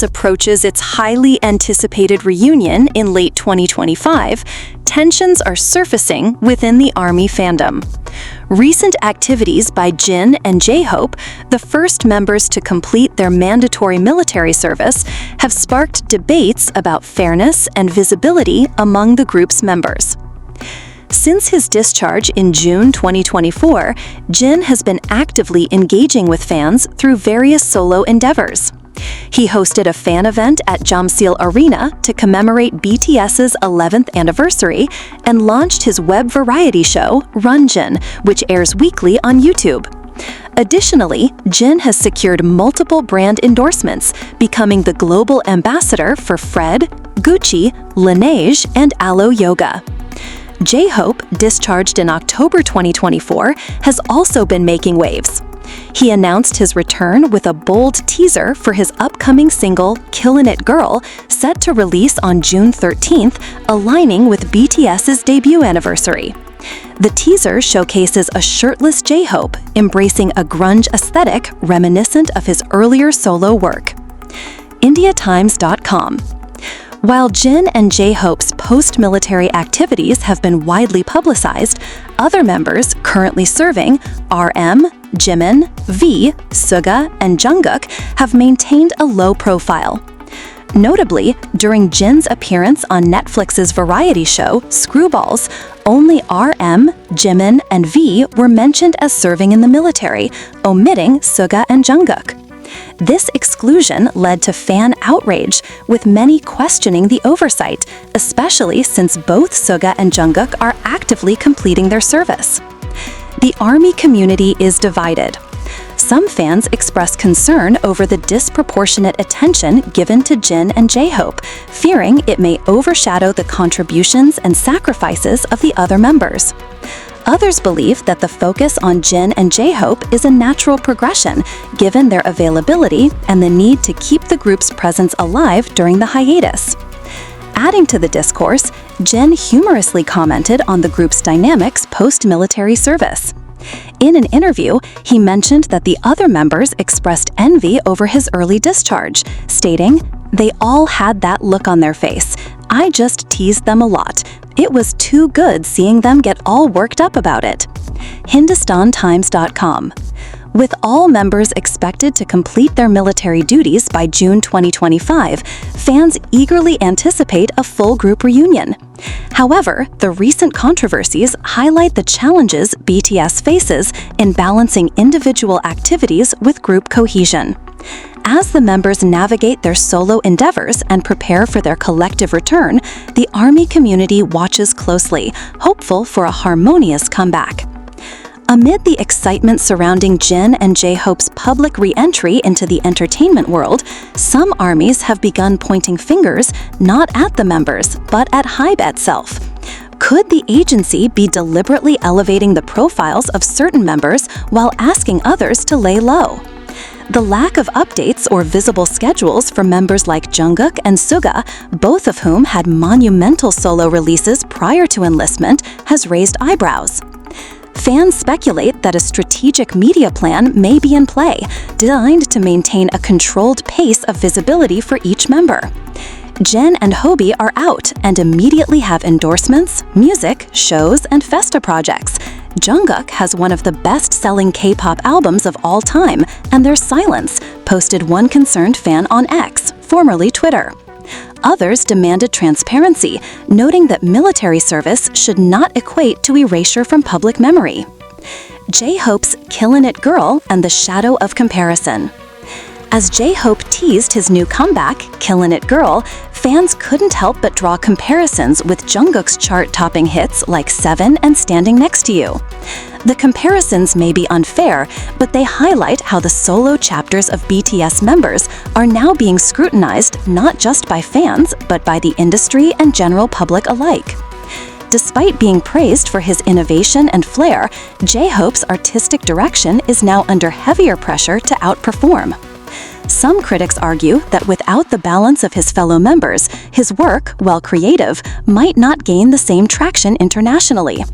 approaches its highly anticipated reunion in late 2025, tensions are surfacing within the ARMY fandom. Recent activities by Jin and J-Hope, the first members to complete their mandatory military service, have sparked debates about fairness and visibility among the group's members. Since his discharge in June 2024, Jin has been actively engaging with fans through various solo endeavors. He hosted a fan event at Jamsil Arena to commemorate BTS's 11th anniversary and launched his web variety show, Run Jin, which airs weekly on YouTube. Additionally, Jin has secured multiple brand endorsements, becoming the global ambassador for Fred, Gucci, Laneige, and Alo Yoga. J-Hope, discharged in October 2024, has also been making waves. He announced his return with a bold teaser for his upcoming single, Killin' It Girl, set to release on June 13th, aligning with BTS's debut anniversary. The teaser showcases a shirtless J-Hope embracing a grunge aesthetic reminiscent of his earlier solo work. IndiaTimes.com. While Jin and J-Hope's post-military activities have been widely publicized, other members currently serving, RM, Jimin, V, Suga, and Jungkook, have maintained a low profile. Notably, during Jin's appearance on Netflix's variety show, Screwballs, only RM, Jimin, and V were mentioned as serving in the military, omitting Suga and Jungkook. This exclusion led to fan outrage, with many questioning the oversight, especially since both Suga and Jungkook are actively completing their service. The ARMY community is divided. Some fans express concern over the disproportionate attention given to Jin and J-Hope, fearing it may overshadow the contributions and sacrifices of the other members. Others believe that the focus on Jin and J-Hope is a natural progression, given their availability and the need to keep the group's presence alive during the hiatus. Adding to the discourse, Jin humorously commented on the group's dynamics post-military service. In an interview, he mentioned that the other members expressed envy over his early discharge, stating, "They all had that look on their face. I just teased them a lot. It was too good seeing them get all worked up about it." HindustanTimes.com. With all members expected to complete their military duties by June 2025, fans eagerly anticipate a full group reunion. However, the recent controversies highlight the challenges BTS faces in balancing individual activities with group cohesion. As the members navigate their solo endeavors and prepare for their collective return, the ARMY community watches closely, hopeful for a harmonious comeback. Amid the excitement surrounding Jin and J-Hope's public re-entry into the entertainment world, some ARMYs have begun pointing fingers not at the members, but at HYBE itself. Could the agency be deliberately elevating the profiles of certain members while asking others to lay low? The lack of updates or visible schedules for members like Jungkook and Suga, both of whom had monumental solo releases prior to enlistment, has raised eyebrows. Fans speculate that a strategic media plan may be in play, designed to maintain a controlled pace of visibility for each member. Jin and Hobi are out and immediately have endorsements, music, shows, and festa projects. Jungkook has one of the best-selling K-pop albums of all time, and their silence, posted one concerned fan on X, formerly Twitter. Others demanded transparency, noting that military service should not equate to erasure from public memory. J-Hope's Killin' It Girl and the Shadow of Comparison. As J-Hope teased his new comeback, Killin' It Girl, fans couldn't help but draw comparisons with Jungkook's chart-topping hits like Seven and Standing Next to You. The comparisons may be unfair, but they highlight how the solo chapters of BTS members are now being scrutinized not just by fans, but by the industry and general public alike. Despite being praised for his innovation and flair, J-Hope's artistic direction is now under heavier pressure to outperform. Some critics argue that without the balance of his fellow members, his work, while creative, might not gain the same traction internationally.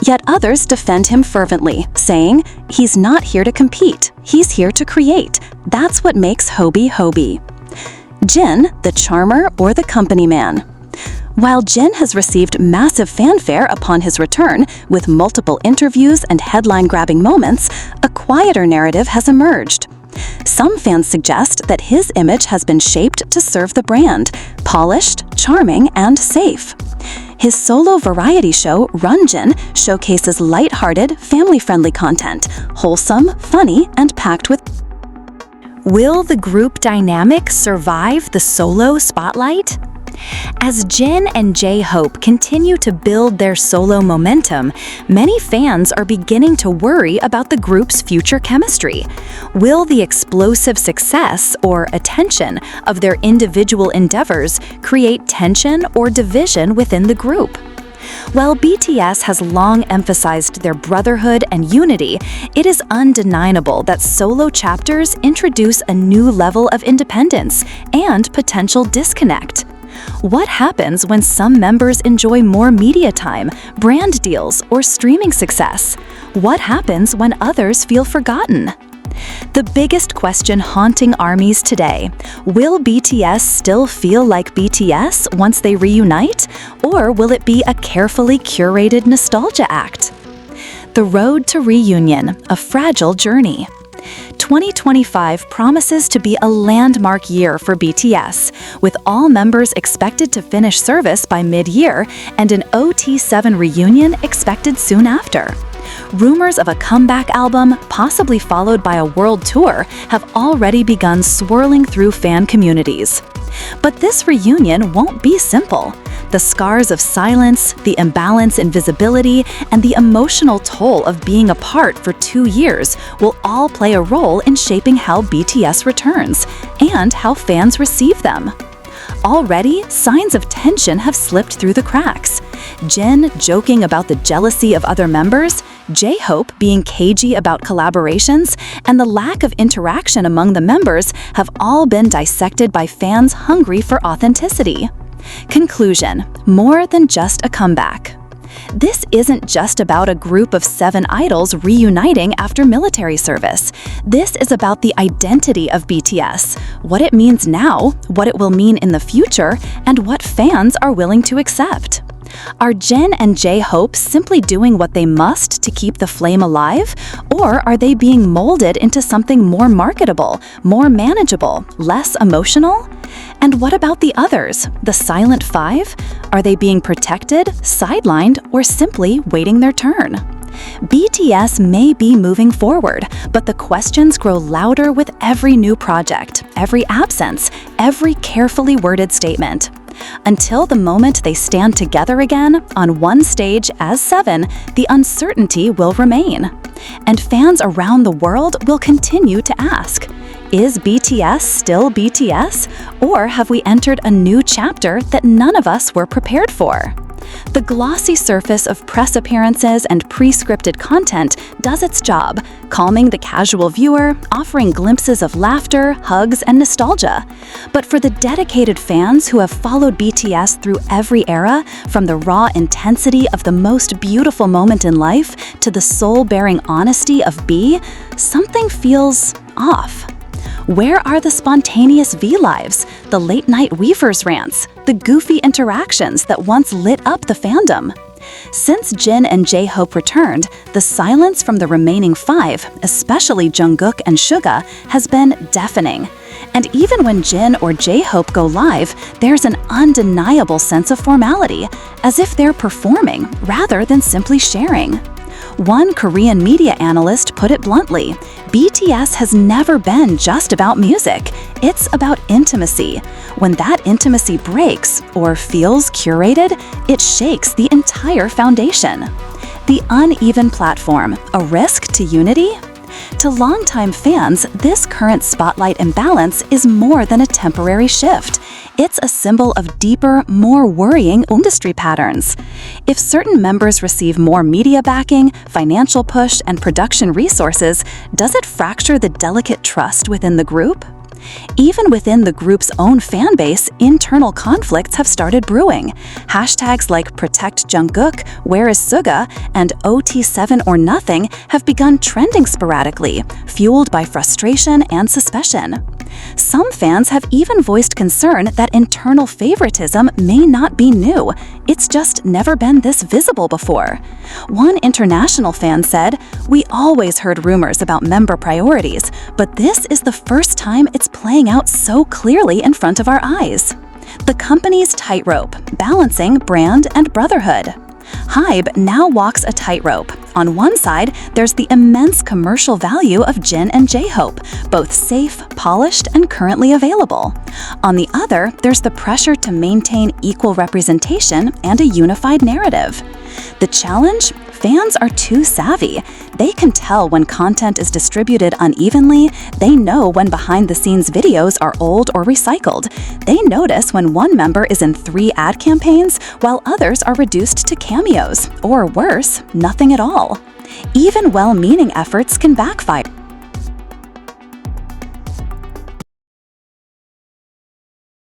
Yet others defend him fervently, saying, "He's not here to compete, he's here to create. That's what makes Hobi Hobi." Jin, the charmer or the company man? While Jin has received massive fanfare upon his return, with multiple interviews and headline-grabbing moments, a quieter narrative has emerged. Some fans suggest that his image has been shaped to serve the brand, polished, charming, and safe. His solo variety show, Runjin, showcases light-hearted, family-friendly content, wholesome, funny, and packed with. Will the group dynamic survive the solo spotlight? As Jin and J-Hope continue to build their solo momentum, many fans are beginning to worry about the group's future chemistry. Will the explosive success or attention of their individual endeavors create tension or division within the group? While BTS has long emphasized their brotherhood and unity, it is undeniable that solo chapters introduce a new level of independence and potential disconnect. What happens when some members enjoy more media time, brand deals, or streaming success? What happens when others feel forgotten? The biggest question haunting ARMYs today: will BTS still feel like BTS once they reunite, or will it be a carefully curated nostalgia act? The road to reunion, a fragile journey. 2025 promises to be a landmark year for BTS, with all members expected to finish service by mid-year and an OT7 reunion expected soon after. Rumors of a comeback album, possibly followed by a world tour, have already begun swirling through fan communities. But this reunion won't be simple. The scars of silence, the imbalance in visibility, and the emotional toll of being apart for 2 years will all play a role in shaping how BTS returns and how fans receive them. Already, signs of tension have slipped through the cracks. Jin joking about the jealousy of other members, J-Hope being cagey about collaborations, and the lack of interaction among the members have all been dissected by fans hungry for authenticity. Conclusion: more than just a comeback. This isn't just about a group of 7 idols reuniting after military service. This is about the identity of BTS, what it means now, what it will mean in the future, and what fans are willing to accept. Are Jin and J-Hope simply doing what they must to keep the flame alive, or are they being molded into something more marketable, more manageable, less emotional? And what about the others, the Silent Five? Are they being protected, sidelined, or simply waiting their turn? BTS may be moving forward, but the questions grow louder with every new project, every absence, every carefully worded statement. Until the moment they stand together again, on one stage as 7, the uncertainty will remain. And fans around the world will continue to ask, is BTS still BTS, or have we entered a new chapter that none of us were prepared for? The glossy surface of press appearances and pre-scripted content does its job, calming the casual viewer, offering glimpses of laughter, hugs, and nostalgia. But for the dedicated fans who have followed BTS through every era, from the raw intensity of the most beautiful moment in life to the soul-bearing honesty of B, something feels off. Where are the spontaneous V-lives, the late-night Weavers rants, the goofy interactions that once lit up the fandom? Since Jin and J-Hope returned, the silence from the remaining 5, especially Jungkook and Suga, has been deafening. And even when Jin or J-Hope go live, there's an undeniable sense of formality, as if they're performing rather than simply sharing. One Korean media analyst put it bluntly, BTS has never been just about music, it's about intimacy. When that intimacy breaks or feels curated, it shakes the entire foundation. The uneven platform, a risk to unity? To longtime fans, this current spotlight imbalance is more than a temporary shift. It's a symbol of deeper, more worrying industry patterns. If certain members receive more media backing, financial push, and production resources, does it fracture the delicate trust within the group? Even within the group's own fan base, internal conflicts have started brewing. Hashtags like Protect Jungkook, Where is Suga, and OT7 or Nothing have begun trending sporadically, fueled by frustration and suspicion. Some fans have even voiced concern that internal favoritism may not be new. It's just never been this visible before. One international fan said, "We always heard rumors about member priorities, but this is the first time it's playing out so clearly in front of our eyes." The company's tightrope, balancing brand and brotherhood. HYBE now walks a tightrope. On one side, there's the immense commercial value of Jin and J-Hope, both safe, polished, and currently available. On the other, there's the pressure to maintain equal representation and a unified narrative. The challenge? Fans are too savvy. They can tell when content is distributed unevenly. They know when behind-the-scenes videos are old or recycled. They notice when one member is in 3 ad campaigns while others are reduced to cameos, or worse, nothing at all. Even well-meaning efforts can backfire.